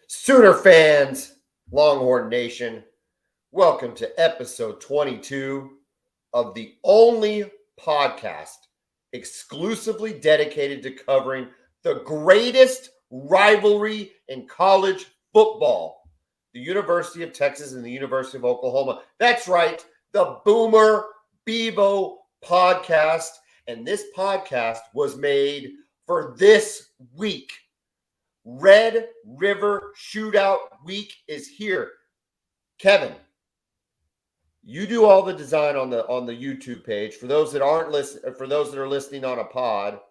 Sooner fans, Longhorn Nation, welcome to episode 22 of the only podcast exclusively dedicated to covering the greatest rivalry in college football, the University of Texas and the University of Oklahoma. That's right, the Boomer Bevo Podcast. And this podcast was made for this week. Red River Shootout Week is here. Kevin, you do all the design on the YouTube page. For those that are listening on a pod,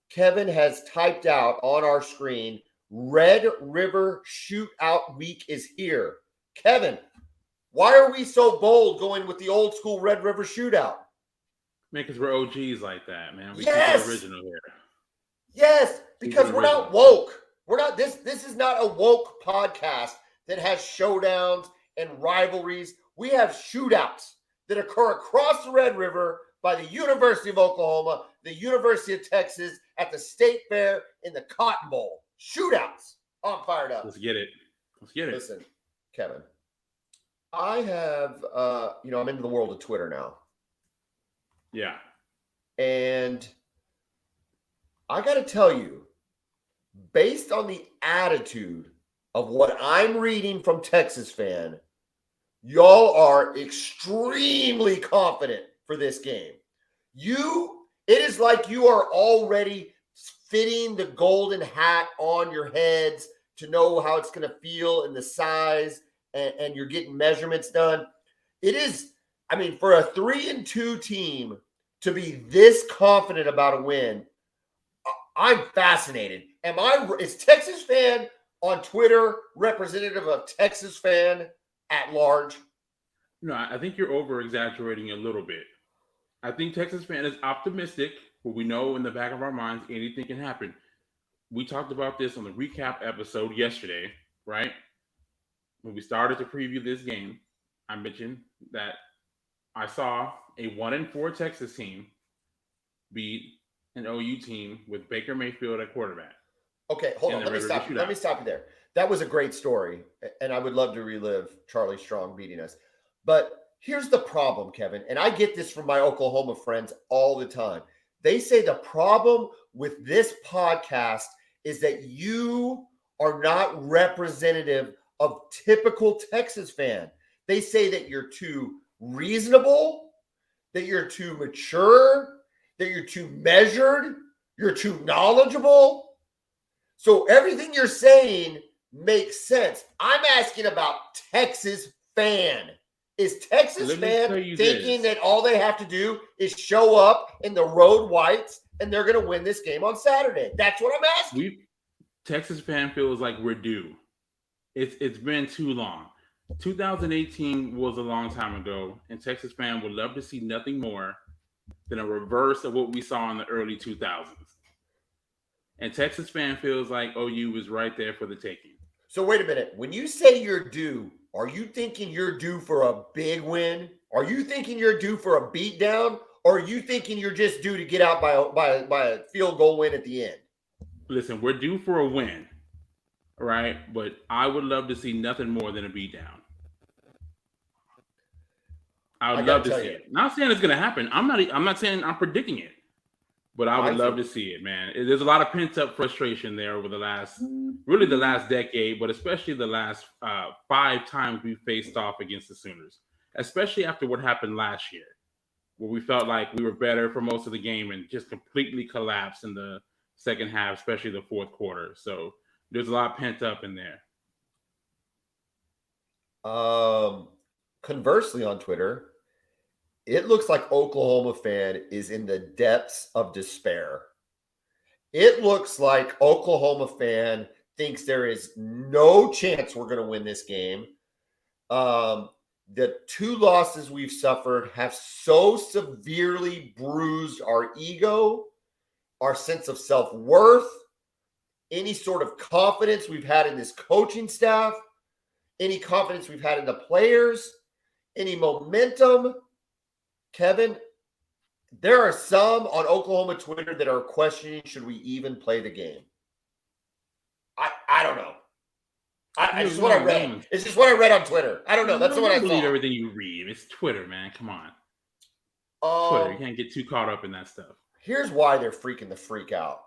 Kevin has typed out on our screen, Red River Shootout Week is here. Kevin, why are we so bold going with the old school Red River Shootout? Man, because we're OGs like that, man. We keep Yes! it original here. Yes, because we're not woke. We're not this is not a woke podcast that has showdowns and rivalries. We have shootouts that occur across the Red River by the University of Oklahoma, the University of Texas, at the State Fair, in the Cotton Bowl. Shootouts. I'm fired up. Let's get it. Listen, Kevin, I have I'm into the world of Twitter now. Yeah. And I got to tell you, based on the attitude of what I'm reading from Texas Fan, y'all are extremely confident for this game. It is like you are already fitting the golden hat on your heads to know how it's going to feel and the size, and you're getting measurements done. It is, for a 3-2 team to be this confident about a win, I'm fascinated. Is Texas Fan on Twitter representative of Texas Fan at large? No, I think you're over-exaggerating a little bit. I think Texas Fan is optimistic, but we know in the back of our minds anything can happen. We talked about this on the recap episode yesterday, right? When we started to preview this game, I mentioned that I saw a 1-4 Texas team beat an OU team with Baker Mayfield at quarterback. Okay, hold on. Let me stop you there. That was a great story, and I would love to relive Charlie Strong beating us. But here's the problem, Kevin, and I get this from my Oklahoma friends all the time. They say the problem with this podcast is that you are not representative of typical Texas fan. They say that you're too reasonable, that you're too mature, that you're too measured, you're too knowledgeable. So everything you're saying makes sense. I'm asking about Texas Fan. Is Texas Fan thinking that all they have to do is show up in the road whites and they're going to win this game on Saturday? That's what I'm asking. Texas Fan feels like we're due. It's been too long. 2018 was a long time ago, and Texas Fan would love to see nothing more than a reverse of what we saw in the early 2000s. And Texas Fan feels like OU is right there for the taking. So wait a minute. When you say you're due, are you thinking you're due for a big win? Are you thinking you're due for a beatdown? Or are you thinking you're just due to get out by a field goal win at the end? Listen, we're due for a win, right? But I would love to see nothing more than a beatdown. I would love to see it. Not saying it's going to happen. I'm not saying I'm predicting it. But I would love to see it, man. There's a lot of pent-up frustration there over the last decade, but especially the last 5 times we faced off against the Sooners, especially after what happened last year, where we felt like we were better for most of the game and just completely collapsed in the second half, especially the fourth quarter. So there's a lot pent up in there. Conversely, on Twitter, it looks like Oklahoma Fan is in the depths of despair. It looks like Oklahoma Fan thinks there is no chance we're going to win this game. The 2 losses we've suffered have so severely bruised our ego, our sense of self-worth, any sort of confidence we've had in this coaching staff, any confidence we've had in the players, any momentum. Kevin, there are some on Oklahoma Twitter that are questioning, should we even play the game? I don't know. It's just what I read. It's just what I read on Twitter. I don't know. That's what I believe saw. Everything you read. It's Twitter, man. Come on. Twitter. You can't get too caught up in that stuff. Here's why they're freaking the freak out.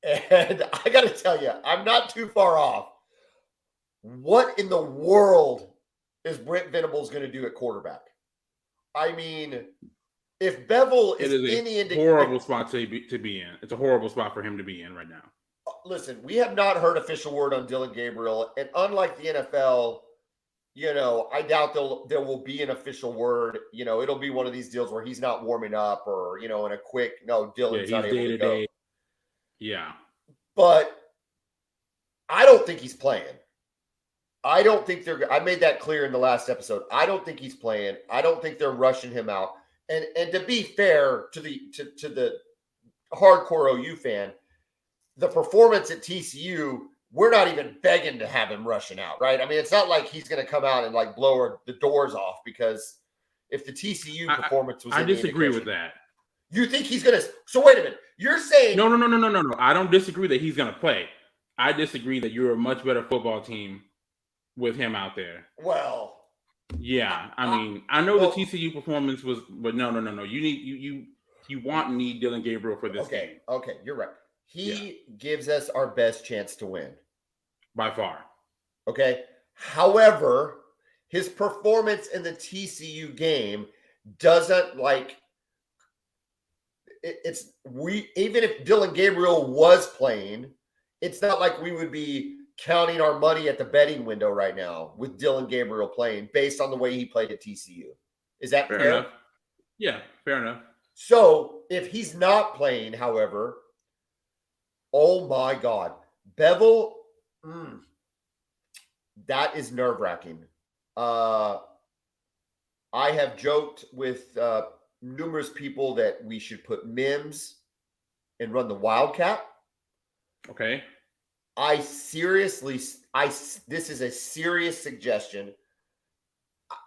And I got to tell you, I'm not too far off. What in the world is Brent Venables going to do at quarterback? I mean, if Bevel is any indication, horrible spot to be in. It's a horrible spot for him to be in right now. Listen, we have not heard official word on Dillon Gabriel, and unlike the NFL, I doubt there will be an official word. It'll be one of these deals where he's not warming up, or in a quick Dillon's not able to go. Yeah, but I don't think he's playing. I don't think I made that clear in the last episode. I don't think he's playing. I don't think they're rushing him out. And to be fair to the hardcore OU fan, the performance at TCU, we're not even begging to have him rushing out, right? I mean, it's not like he's going to come out and blow the doors off, because if the TCU performance was, I disagree with that. You think he's going to? So wait a minute. You're saying no. I don't disagree that he's going to play. I disagree that you're a much better football team with him out there. Well, yeah. I mean, I know the TCU performance was, but no. You need Dillon Gabriel for this game. Okay, you're right. He gives us our best chance to win. By far. Okay. However, his performance in the TCU game doesn't even if Dillon Gabriel was playing, it's not like we would be counting our money at the betting window right now with Dillon Gabriel playing based on the way he played at TCU. Is that fair? Enough. Yeah, fair enough. So if he's not playing, however, oh my God, Bevel, that is nerve-wracking. I have joked with numerous people that we should put Mims and run the Wildcat. Okay. This is a serious suggestion.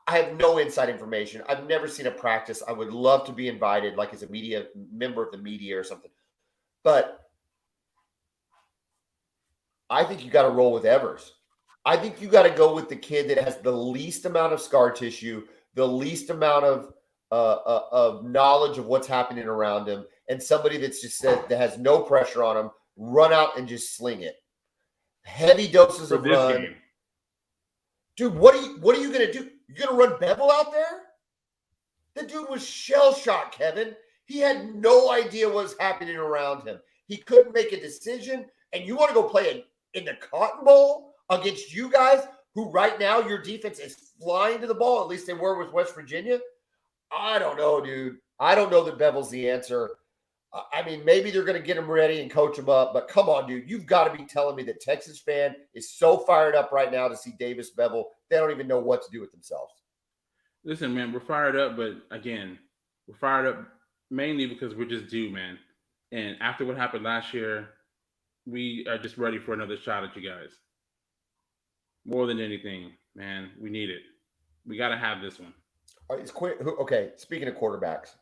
I have no inside information. I've never seen a practice. I would love to be invited, as a member of the media or something. But I think you got to roll with Evers. I think you got to go with the kid that has the least amount of scar tissue, the least amount of knowledge of what's happening around him, and somebody that's just that has no pressure on him. Run out and just sling it. Heavy doses of run. Game. Dude, what are you going to do? You're going to run Bevel out there? The dude was shell-shocked, Kevin. He had no idea what was happening around him. He couldn't make a decision, and you want to go play in the Cotton Bowl against you guys who right now your defense is flying to the ball. At least they were with West Virginia. I don't know, dude. I don't know that Bevel's the answer. I mean, maybe they're going to get him ready and coach him up, but come on, dude. You've got to be telling me that Texas fan is so fired up right now to see Davis Bevel, they don't even know what to do with themselves. Listen, man, we're fired up, but again, we're fired up mainly because we're just due, man. And after what happened last year, we are just ready for another shot at you guys. More than anything, man, we need it. We got to have this one. All right, okay, speaking of quarterbacks,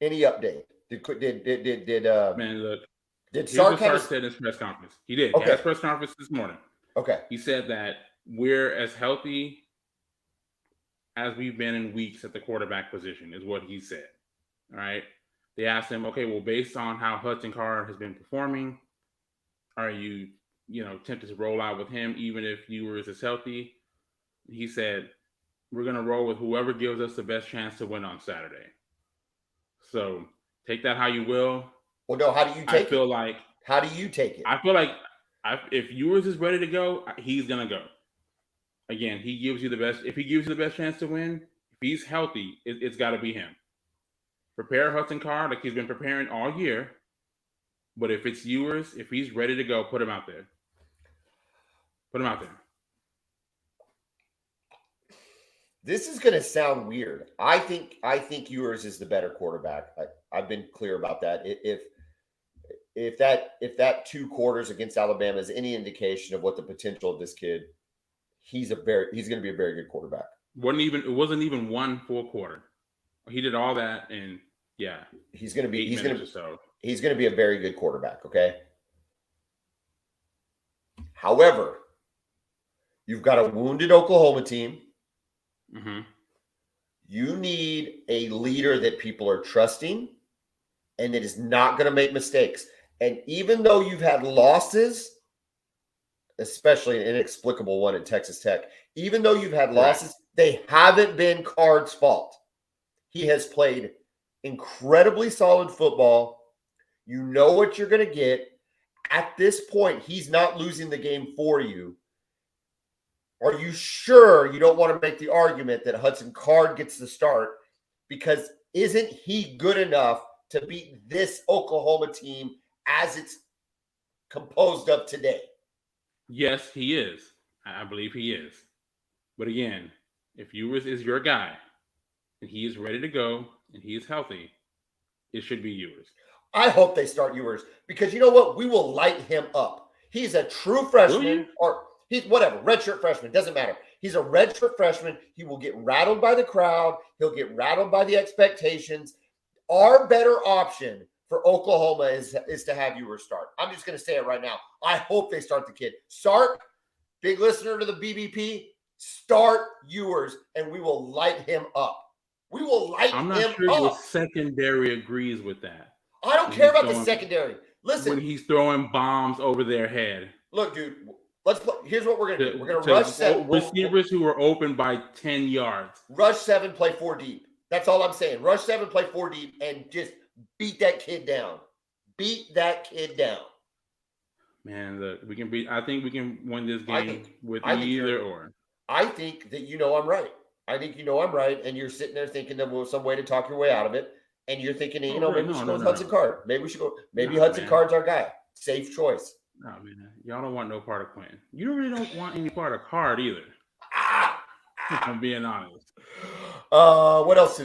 any update? Man, look. Did Sark said in his press conference? He did. Okay. He had his press conference this morning. Okay. He said that we're as healthy as we've been in weeks at the quarterback position, is what he said. All right. They asked him, okay, well, based on how Hudson Card has been performing, are you, tempted to roll out with him even if Ewers is healthy? He said, we're going to roll with whoever gives us the best chance to win on Saturday. So take that how you will. Well, no, how do you take it? How do you take it? I feel like if Ewers is ready to go, he's going to go. Again, he gives you the best. If he gives you the best chance to win, if he's healthy, it's got to be him. Prepare Hudson Card like he's been preparing all year. But if it's Ewers, if he's ready to go, put him out there. Put him out there. This is going to sound weird. I think Ewers is the better quarterback. I've been clear about that. If that 2 quarters against Alabama is any indication of what the potential of this kid, he's going to be a very good quarterback. It wasn't even one full quarter. He did all that, and yeah, he's going to be a very good quarterback. Okay. However, You've got a wounded Oklahoma team. Mm-hmm. You need a leader that people are trusting and that is not going to make mistakes. And even though you've had losses, especially an inexplicable one at Texas Tech, even though you've had losses, they haven't been Card's fault. He has played incredibly solid football. You know what you're going to get. At this point, he's not losing the game for you. Are you sure you don't want to make the argument that Hudson Card gets the start? Because isn't he good enough to beat this Oklahoma team as it's composed of today? Yes, he is. I believe he is. But again, if Ewers is your guy and he is ready to go and he is healthy, it should be Ewers. I hope they start Ewers because you know what? We will light him up. He's a true freshman or he's whatever, redshirt freshman, doesn't matter. He's a redshirt freshman. He will get rattled by the crowd. He'll get rattled by the expectations. Our better option for Oklahoma is to have Ewers start. I'm just going to say it right now. I hope they start the kid. Sark, big listener to the BBP, start Ewers, and we will light him up. We will light him up. I'm not sure your secondary agrees with that. I don't care about the secondary. Listen. When he's throwing bombs over their head. Look, dude, here's what we're going to do. We're going to rush 7. Receivers who are open by 10 yards. Rush 7, play 4 deep. That's all I'm saying. Rush 7, play 4 deep, and just beat that kid down. Beat that kid down. Man, look, I think we can win this game with either or. I think that I'm right. I think I'm right, and you're sitting there thinking that there's some way to talk your way out of it, and you're thinking, maybe we should go with Hudson Card. Maybe we should go. Maybe Hudson Card's our guy. Safe choice. No, man. Y'all don't want no part of Quentin. You really don't want any part of Card either. I'm being honest. What else?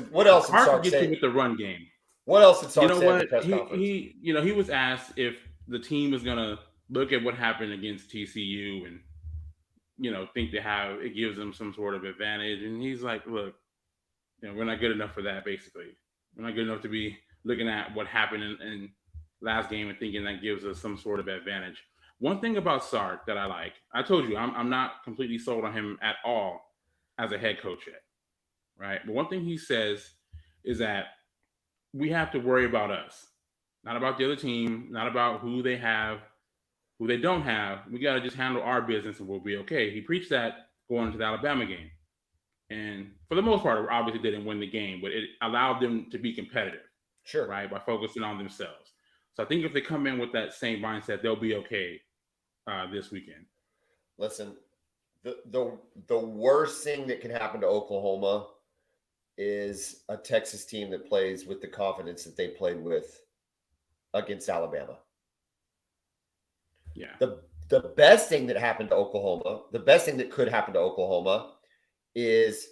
Card gets you with the run game. What else did Sark say at the press conference? He was asked if the team is gonna look at what happened against TCU and think it gives them some sort of advantage, and he's like, look, we're not good enough for that. Basically, we're not good enough to be looking at what happened in last game and thinking that gives us some sort of advantage. One thing about Sark that I like, I told you, I'm not completely sold on him at all as a head coach yet, right? But one thing he says is that we have to worry about us, not about the other team, not about who they have, who they don't have. We got to just handle our business and we'll be okay. He preached that going into the Alabama game. And for the most part, obviously they didn't win the game, but it allowed them to be competitive. Sure. Right? By focusing on themselves. So I think if they come in with that same mindset, they'll be okay this weekend. Listen, the worst thing that can happen to Oklahoma is a Texas team that plays with the confidence that they played with against Alabama. Yeah. The best thing that happened to Oklahoma, the best thing that could happen to Oklahoma is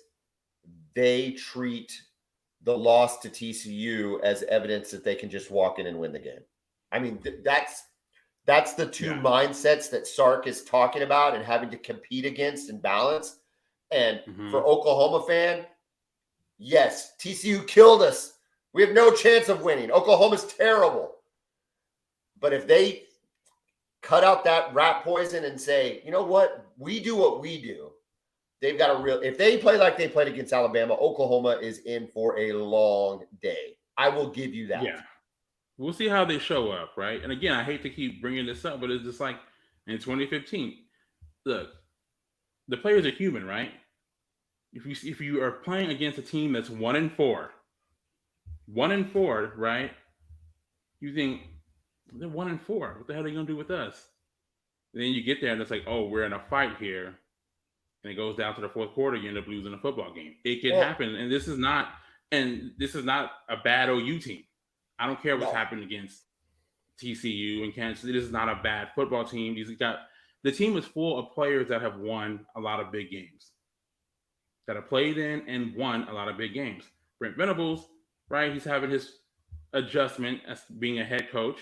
they treat the loss to TCU as evidence that they can just walk in and win the game. I mean, that's the two mindsets that Sark is talking about and having to compete against and balance. And for Oklahoma fan, yes, TCU killed us. We have no chance of winning. Oklahoma's terrible. But if they cut out that rat poison and say, you know what, we do what we do, they've got if they play like they played against Alabama, Oklahoma is in for a long day. I will give you that. Yeah. We'll see how they show up, right? And again, I hate to keep bringing this up, but it's just like in 2015. Look, the players are human, right? If you are playing against a team that's 1-4, right? You think they're 1-4. What the hell are they gonna do with us? And then you get there and it's like, oh, we're in a fight here, and it goes down to the fourth quarter. You end up losing a football game. It can happen, and this is not a bad OU team. I don't care what's happened against TCU and Kansas City. This is not a bad football team. The team is full of players that have won a lot of big games, that have played in and won a lot of big games. Brent Venables, right? He's having his adjustment as being a head coach,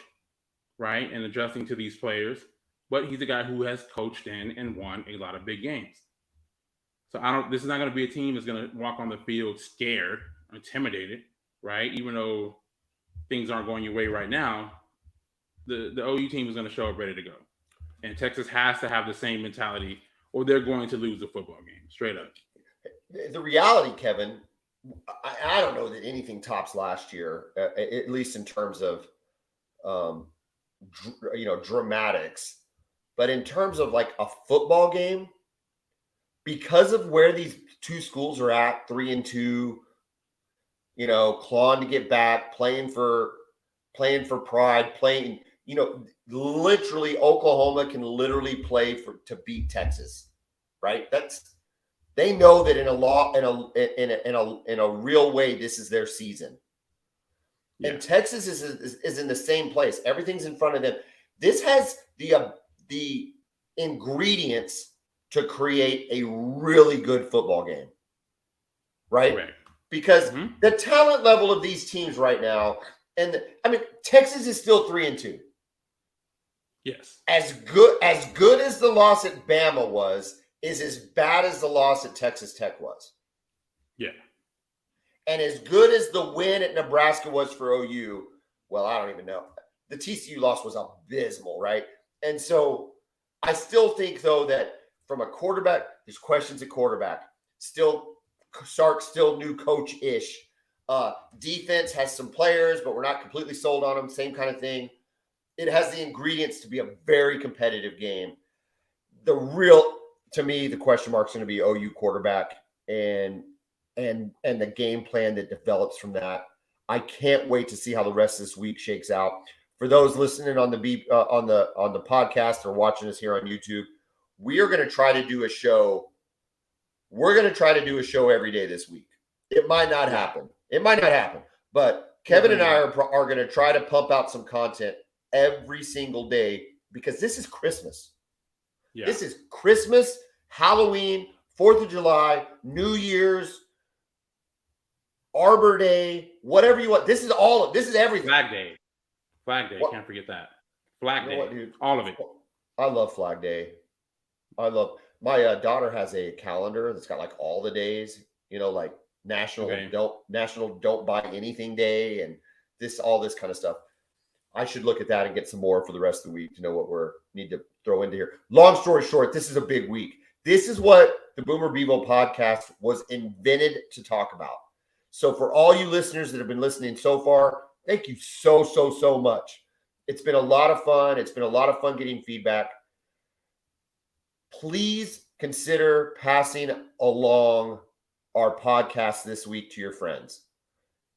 right? And adjusting to these players. But he's a guy who has coached in and won a lot of big games. So this is not going to be a team that's going to walk on the field scared, intimidated, right? Even though things aren't going your way right now, the OU team is going to show up ready to go. And Texas has to have the same mentality or they're going to lose the football game. Straight up. The reality, Kevin, I don't know that anything tops last year, at least in terms of, dramatics. But in terms of like a football game, because of where these two schools are at, 3-2, clawing to get back, playing for pride, literally Oklahoma can literally play to beat Texas, right? They know that in a real way, this is their season. Yeah. And Texas is in the same place. Everything's in front of them. This has the ingredients to create a really good football game, right? Correct. Because the talent level of these teams right now, Texas is still 3-2. Yes. As good as the loss at Bama was, is as bad as the loss at Texas Tech was. Yeah. And as good as the win at Nebraska was for OU, well, I don't even know. The TCU loss was abysmal, right? And so I still think, though, that from a quarterback, there's questions at quarterback. Sark's still new coach-ish. Defense has some players, but we're not completely sold on them. Same kind of thing. It has the ingredients to be a very competitive game. To me, the question mark is going to be OU quarterback and the game plan that develops from that. I can't wait to see how the rest of this week shakes out. For those listening on the podcast or watching us here on YouTube, we are going to try to do a show. We're going to try to do a show every day this week. It might not happen. But Kevin and I are going to try to pump out some content every single day because this is Christmas. Yeah. This is Christmas, Halloween, 4th of July, New Year's, Arbor Day, whatever you want. This is everything. Flag Day. What? Can't forget that. Flag Day. What, dude? All of it. I love Flag Day. My daughter has a calendar that's got like all the days, like National Don't Buy Anything Day and all this kind of stuff. I should look at that and get some more for the rest of the week to know what we need to throw into here. Long story short, this is a big week. This is what the Boomer Bevo podcast was invented to talk about. So for all you listeners that have been listening so far, thank you so much. It's been a lot of fun. It's been a lot of fun getting feedback. Please consider passing along our podcast this week to your friends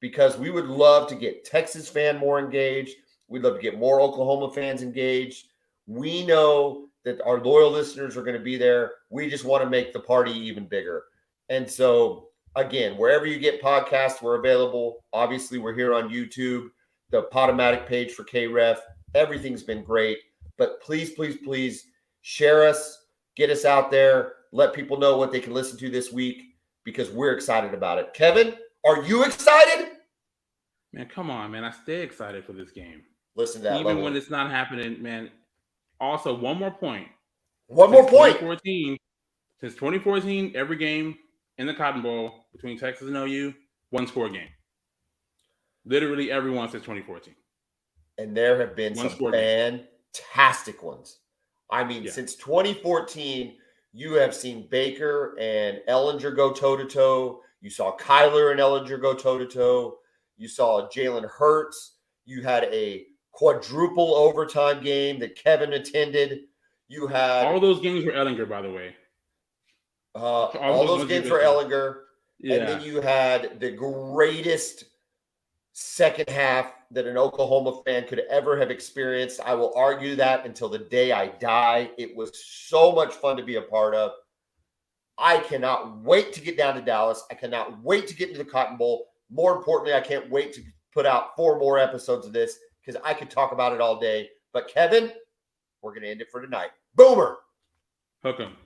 because we would love to get Texas fan more engaged. We'd love to get more Oklahoma fans engaged. We know that our loyal listeners are going to be there. We just want to make the party even bigger. And so, again, wherever you get podcasts, we're available. Obviously, we're here on YouTube, the Podomatic page for KREF. Everything's been great. But please share us, get us out there, let people know what they can listen to this week because we're excited about it. Kevin, are you excited? Man, come on, man. I stay excited for this game. Listen to that. Even when it's not happening, man. Also, one more point. Since 2014, every game in the Cotton Bowl between Texas and OU, one-score game. Literally everyone since 2014. And there have been some fantastic ones. Since 2014, you have seen Baker and Ellinger go toe-to-toe. You saw Kyler and Ellinger go toe-to-toe. You saw Jalen Hurts. You had a quadruple overtime game that Kevin attended. You had all those games were Ellinger, by the way. All those games were Ellinger. Yeah. And then you had the greatest second half that an Oklahoma fan could ever have experienced. I will argue that until the day I die. It was so much fun to be a part of. I cannot wait to get down to Dallas. I cannot wait to get into the Cotton Bowl. More importantly, I can't wait to put out 4 more episodes of this because I could talk about it all day. But Kevin, we're going to end it for tonight. Boomer. Hook 'em.